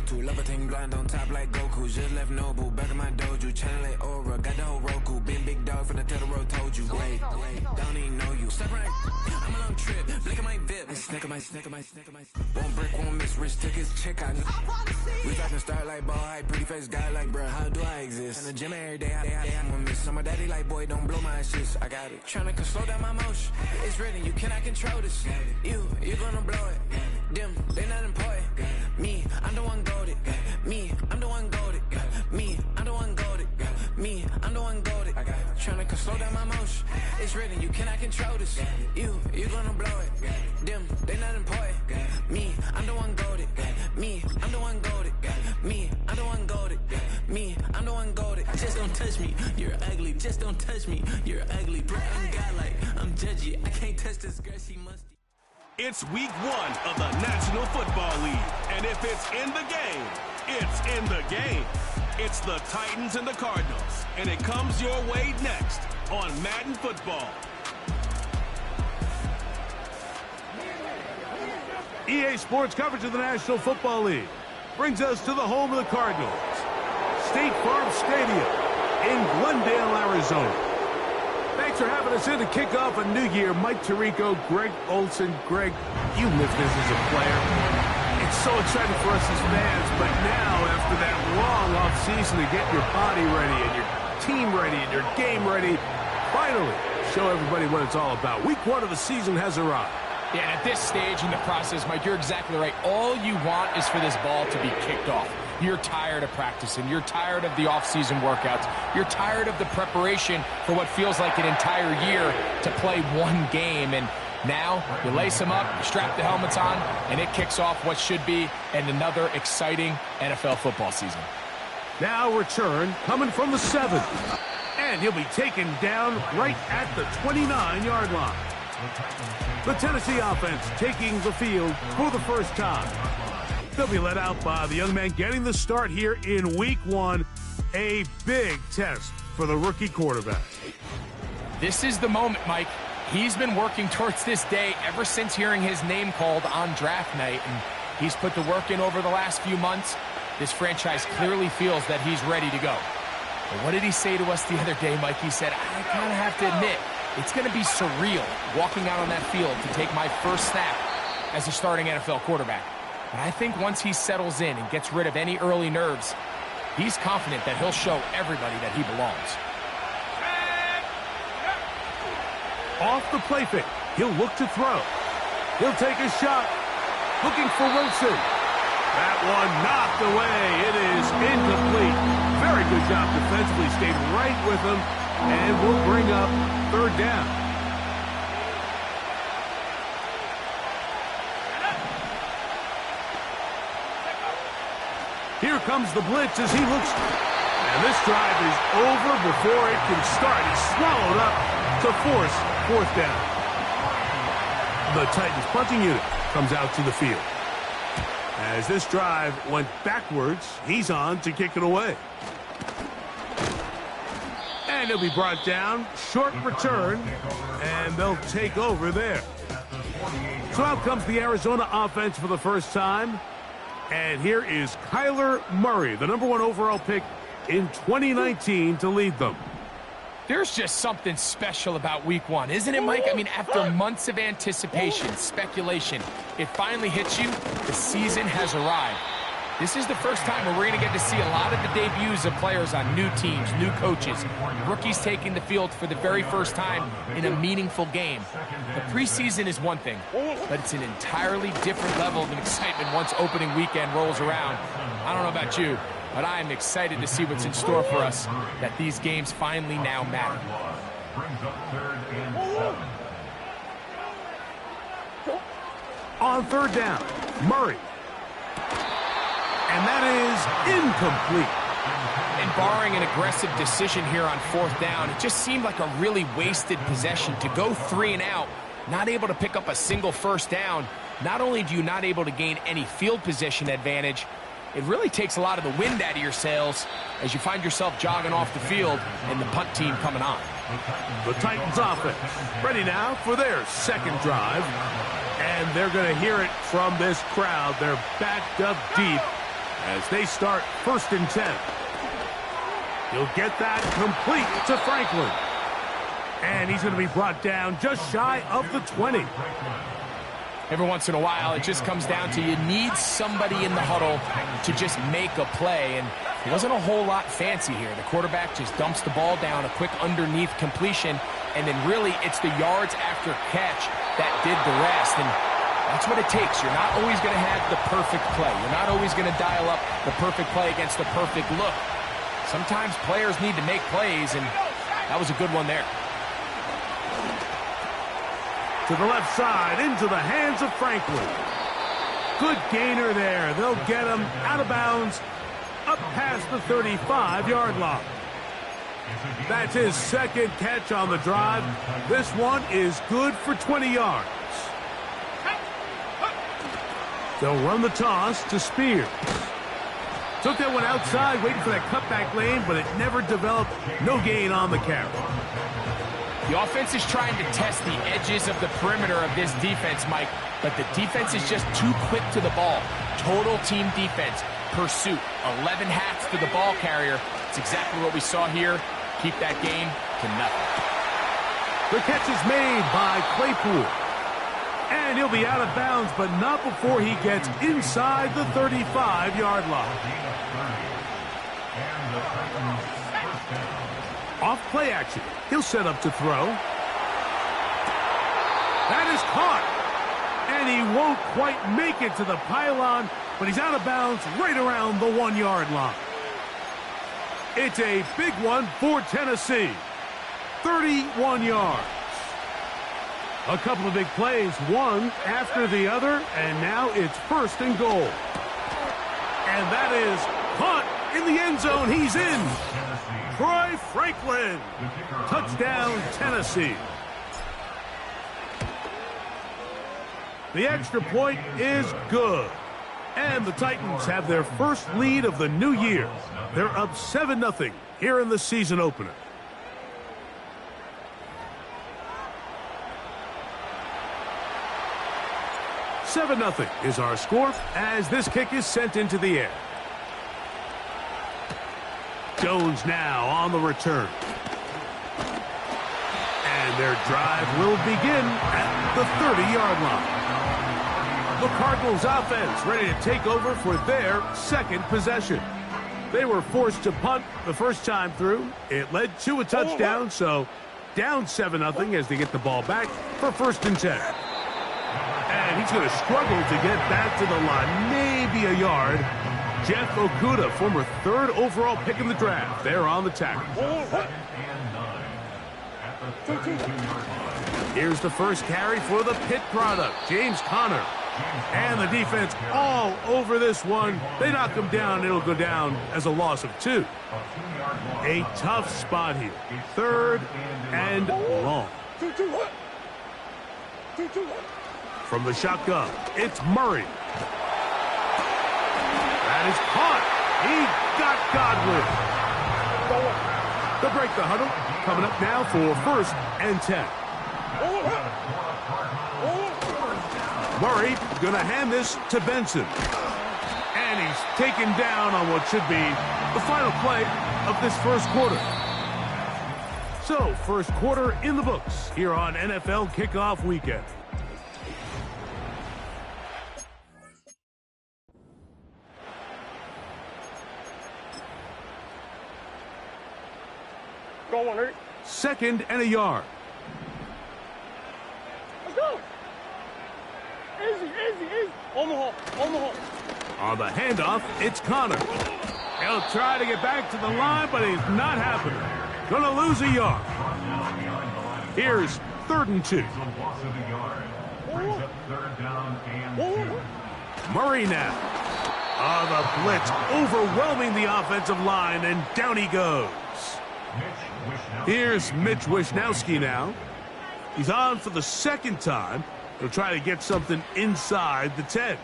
to. Levitating blind on top like Goku. Just left Nobu, back in my dojo. Channel like Aura, got the whole Roku. Been big dog from the Tether Road, told you. Wait, don't even know you. Step right, I'm a long trip. Blick at my VIP. Snicker my. Won't break, won't miss. Rich tickets, check out. We fucking start like ball hype. Pretty face guy like, bruh, how do I exist? In the gym every day, I'm gonna miss. So my daddy like, boy, don't blow my shit. I got it. Tryna slow down my motion. It's written, you cannot control this. You gonna blow it. Them, they not important. Me, I'm the one goated. Me, I'm the one goated. Me, I'm the one goated. Me, I'm the one goated. Tryna slow down my motion. It's written, you cannot control this. You gonna blow it. Them, they not important. Me, I'm the one goated. Me, I'm the one goated. Me, I'm the one goated. Me, I'm the one goated. Just don't touch me, you're ugly. Just don't touch me, you're ugly. Bro, I'm godlike, I'm judgy. I can't touch this girl, she must. It's week 1 of the National Football League, and if it's in the game, it's in the game. It's the Titans and the Cardinals, and it comes your way next on Madden Football. EA Sports coverage of the National Football League brings us to the home of the Cardinals, State Farm Stadium in Glendale, Arizona. Thanks for having us in to kick off a new year. Mike Tirico, Greg Olson. Greg, you lived this as a player. It's so exciting for us as fans, but now after that long offseason to get your body ready and your team ready and your game ready, finally show everybody what it's all about. Week 1 of the season has arrived. Yeah, and at this stage in the process, Mike, you're exactly right. All you want is for this ball to be kicked off. You're tired of practicing. You're tired of the off-season workouts. You're tired of the preparation for what feels like an entire year to play one game. And now you lace them up, you strap the helmets on, and it kicks off what should be another exciting NFL football season. Now return coming from the 7. And he'll be taken down right at the 29-yard line. The Tennessee offense taking the field for the first time. They'll be led out by the young man getting the start here in week 1. A big test for the rookie quarterback. This is the moment, Mike. He's been working towards this day ever since hearing his name called on draft night, and he's put the work in over the last few months. This franchise clearly feels that he's ready to go. But what did he say to us the other day, Mike? He said, I kind of have to admit, it's going to be surreal walking out on that field to take my first snap as a starting NFL quarterback. But I think once he settles in and gets rid of any early nerves, he's confident that he'll show everybody that he belongs. Off the play fake, he'll look to throw. He'll take a shot, looking for Wilson. That one knocked away. It is incomplete. Very good job defensively. Stayed right with him, and will bring up 3rd down. Here comes the blitz as he looks. And this drive is over before it can start. He's swallowed up to force 4th down. The Titans punting unit comes out to the field. As this drive went backwards, he's on to kick it away. And he'll be brought down. Short return. And they'll take over there. So out comes the Arizona offense for the first time. And here is Kyler Murray, the #1 overall pick in 2019 to lead them. There's just something special about week 1, isn't it, Mike? I mean, after months of anticipation, speculation, it finally hits you. The season has arrived. This is the first time where we're going to get to see a lot of the debuts of players on new teams, new coaches, rookies taking the field for the very first time in a meaningful game. The preseason is one thing, but it's an entirely different level of excitement once opening weekend rolls around. I don't know about you, but I am excited to see what's in store for us, that these games finally now matter. On 3rd down, Murray. And that is incomplete. And barring an aggressive decision here on 4th down, it just seemed like a really wasted possession to go 3 and out, not able to pick up a single first down. Not only do you not able to gain any field position advantage, it really takes a lot of the wind out of your sails as you find yourself jogging off the field and the punt team coming on. The Titans offense ready now for their 2nd drive. And they're going to hear it from this crowd. They're backed up deep. as they start 1st and 10. He'll get that complete to Franklin. And he's going to be brought down just shy of the 20. Every once in a while, it just comes down to you need somebody in the huddle to just make a play, and it wasn't a whole lot fancy here. The quarterback just dumps the ball down, a quick underneath completion, and then really it's the yards after catch that did the rest, and that's what it takes. You're not always going to have the perfect play. You're not always going to dial up the perfect play against the perfect look. Sometimes players need to make plays, and that was a good one there. To the left side, into the hands of Franklin. Good gainer there. They'll get him out of bounds, up past the 35-yard line. That's his second catch on the drive. This one is good for 20 yards. They'll run the toss to Spears. Took that one outside, waiting for that cutback lane, but it never developed. No gain on the carry. The offense is trying to test the edges of the perimeter of this defense, Mike, but the defense is just too quick to the ball. Total team defense, pursuit, 11 hats to the ball carrier. It's exactly what we saw here. Keep that game to nothing. The catch is made by Claypool. And he'll be out of bounds, but not before he gets inside the 35-yard line. Off play action. He'll set up to throw. That is caught. And he won't quite make it to the pylon, but he's out of bounds right around the 1-yard line. It's a big one for Tennessee. 31 yards. A couple of big plays, one after the other, and now it's 1st and goal. And that is caught in the end zone. He's in. Troy Franklin. Touchdown, Tennessee. The extra point is good. And the Titans have their first lead of the new year. They're up 7-0 here in the season opener. 7-0 is our score as this kick is sent into the air. Jones now on the return. And their drive will begin at the 30-yard line. The Cardinals offense ready to take over for their second possession. They were forced to punt the first time through. It led to a touchdown, so down 7-0 as they get the ball back for 1st and 10. And he's going to struggle to get back to the line, maybe a yard. Jeff Okudah, former 3rd overall pick in the draft, there on the tackle. Here's the first carry for the Pitt product, James Conner. And the defense all over this one. They knock him down. It'll go down as a loss of 2. A tough spot here. 3rd and long. From the shotgun, it's Murray. That is caught. He got Godwin. They'll break the huddle. Coming up now for 1st and 10. Murray going to hand this to Benson. And he's taken down on what should be the final play of this first quarter. So, first quarter in the books here on NFL Kickoff Weekend. Go on, 2nd and a yard. Let's go. Easy. Omaha. On the handoff, it's Conner. He'll try to get back to the line, but it's not happening. Gonna lose a yard. Here's 3rd and 2. Murray now. The blitz overwhelming the offensive line, and down he goes. Here's Mitch Wishnowsky now. He's on for the 2nd time. He'll try to get something inside the 10.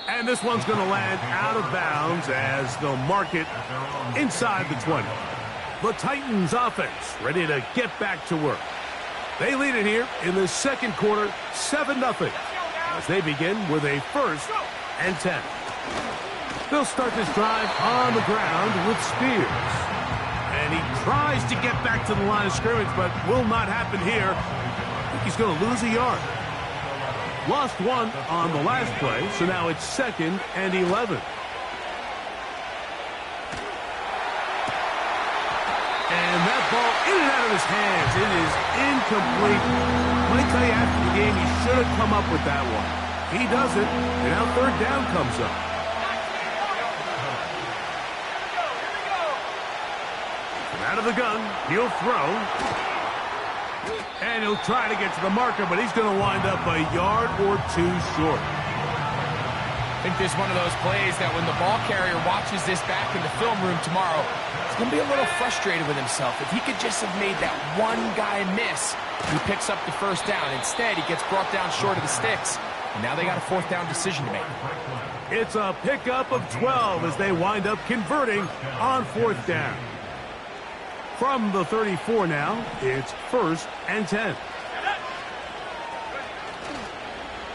And this one's going to land out of bounds as they'll mark it inside the 20. The Titans offense ready to get back to work. They lead it here in the second quarter, 7-0, as they begin with a 1st and 10. They'll start this drive on the ground with Spears. And he tries to get back to the line of scrimmage, but will not happen here. I think he's going to lose a yard. Lost one on the last play, so now it's 2nd and 11. And that ball in and out of his hands. It is incomplete. Let me tell you, after the game, he should have come up with that one. He doesn't, and now 3rd down comes up. Out of the gun, he'll throw. And he'll try to get to the marker, but he's going to wind up a yard or 2 short. I think this is one of those plays that when the ball carrier watches this back in the film room tomorrow, he's going to be a little frustrated with himself. If he could just have made that one guy miss, he picks up the 1st down. Instead, he gets brought down short of the sticks. And now they got a 4th down decision to make. It's a pickup of 12 as they wind up converting on 4th down. From the 34 now, it's 1st and 10.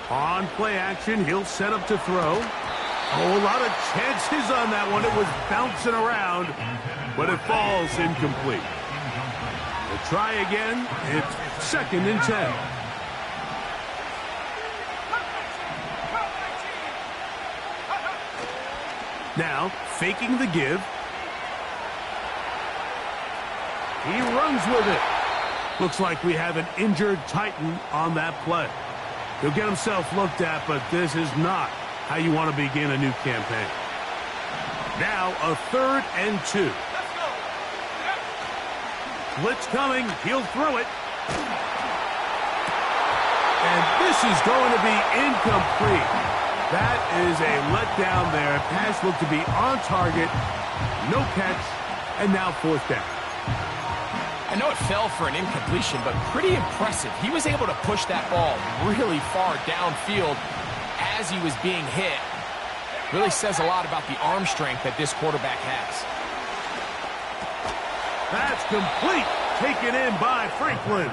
On play action, he'll set up to throw. Oh, a lot of chances on that one. It was bouncing around, but it falls incomplete. They'll try again. It's 2nd and 10. Now, faking the give. He runs with it. Looks like we have an injured Titan on that play. He'll get himself looked at, but this is not how you want to begin a new campaign. Now a 3rd and 2. Blitz coming. He'll throw it. And this is going to be incomplete. That is a letdown there. Pass looked to be on target. No catch. And now 4th down. I know it fell for an incompletion, but pretty impressive. He was able to push that ball really far downfield as he was being hit. Really says a lot about the arm strength that this quarterback has. That's complete. Taken in by Franklin.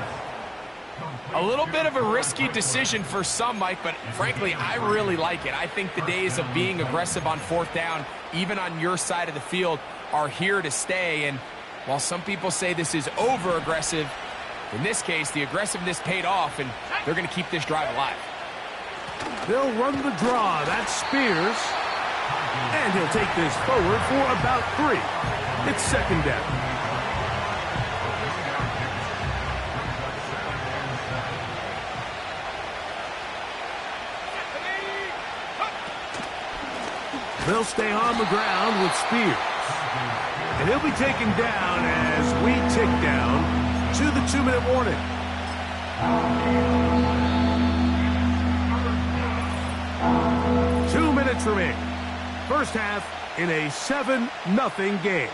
A little bit of a risky decision for some, Mike, but frankly, I really like it. I think the days of being aggressive on 4th down, even on your side of the field, are here to stay. And while some people say this is over-aggressive, in this case, the aggressiveness paid off, and they're going to keep this drive alive. They'll run the draw. That's Spears. And he'll take this forward for about 3. It's 2nd down. They'll stay on the ground with Spears. And he'll be taken down as we tick down to the 2-minute warning. Two minutes remaining. First half in a 7-0 game.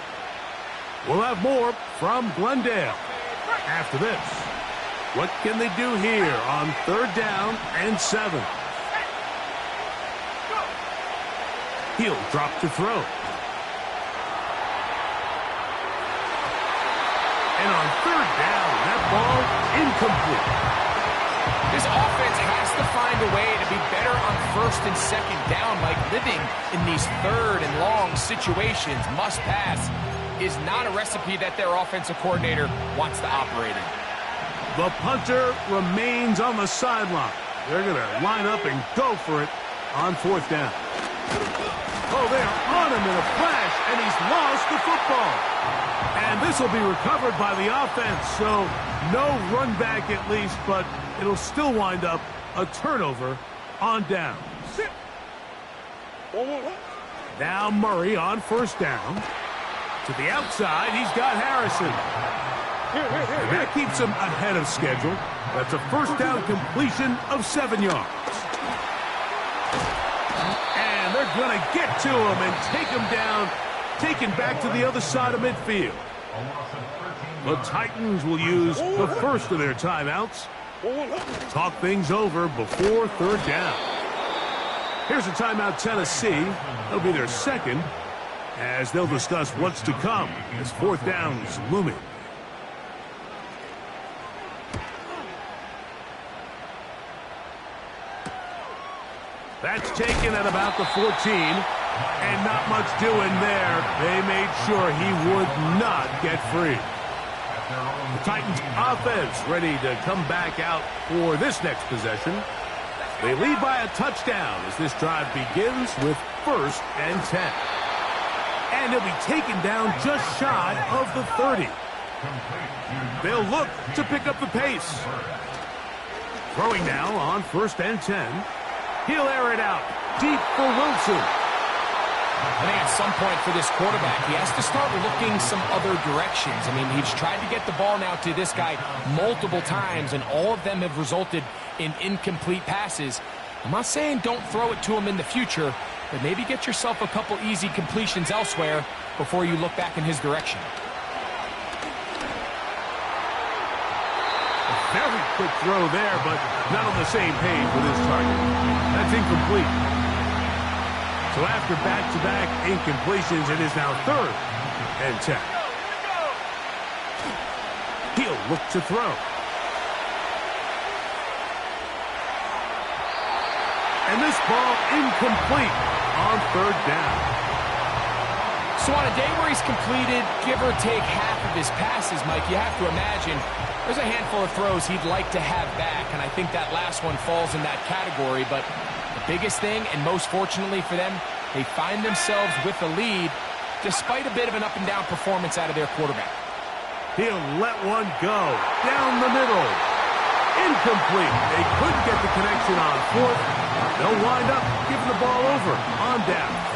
We'll have more from Glendale after this. What can they do here on 3rd down and 7? He'll drop to throw. And on 3rd down, that ball incomplete. This offense has to find a way to be better on 1st and 2nd down, like living in these 3rd and long situations. Must pass is not a recipe that their offensive coordinator wants to operate in. The punter remains on the sideline. They're going to line up and go for it on 4th down. Oh, they are on him in a flash, and he's lost the football. And this will be recovered by the offense, so no run back at least, but it'll still wind up a turnover on down. Now Murray on 1st down. To the outside, he's got Harrison. And that keeps him ahead of schedule. That's a 1st down completion of 7 yards. And they're going to get to him and take him down, taken back to the other side of midfield. The Titans will use the first of their timeouts. Talk things over before 3rd down. Here's a timeout, Tennessee. It'll be their 2nd, as they'll discuss what's to come as 4th down's looming. That's taken at about the 14, and not much doing there. They made sure he would not get free. The Titans offense ready to come back out for this next possession. They lead by a touchdown as this drive begins with 1st and 10. And he'll be taken down just shy of the 30. They'll look to pick up the pace. Throwing now on 1st and 10. He'll air it out deep for Wilson. I think at some point for this quarterback, he has to start looking some other directions. I mean, he's tried to get the ball now to this guy multiple times, and all of them have resulted in incomplete passes. I'm not saying don't throw it to him in the future, but maybe get yourself a couple easy completions elsewhere before you look back in his direction. A very quick throw there, but not on the same page with his target. That's incomplete. So after back-to-back incompletions, it is now 3rd and 10. He'll look to throw. And this ball incomplete on 3rd down. So on a day where he's completed, give or take half of his passes, Mike, you have to imagine there's a handful of throws he'd like to have back, and I think that last one falls in that category. But the biggest thing, and most fortunately for them, they find themselves with the lead despite a bit of an up-and-down performance out of their quarterback. He'll let one go down the middle. Incomplete. They couldn't get the connection on 4th. They'll wind up giving the ball over on down.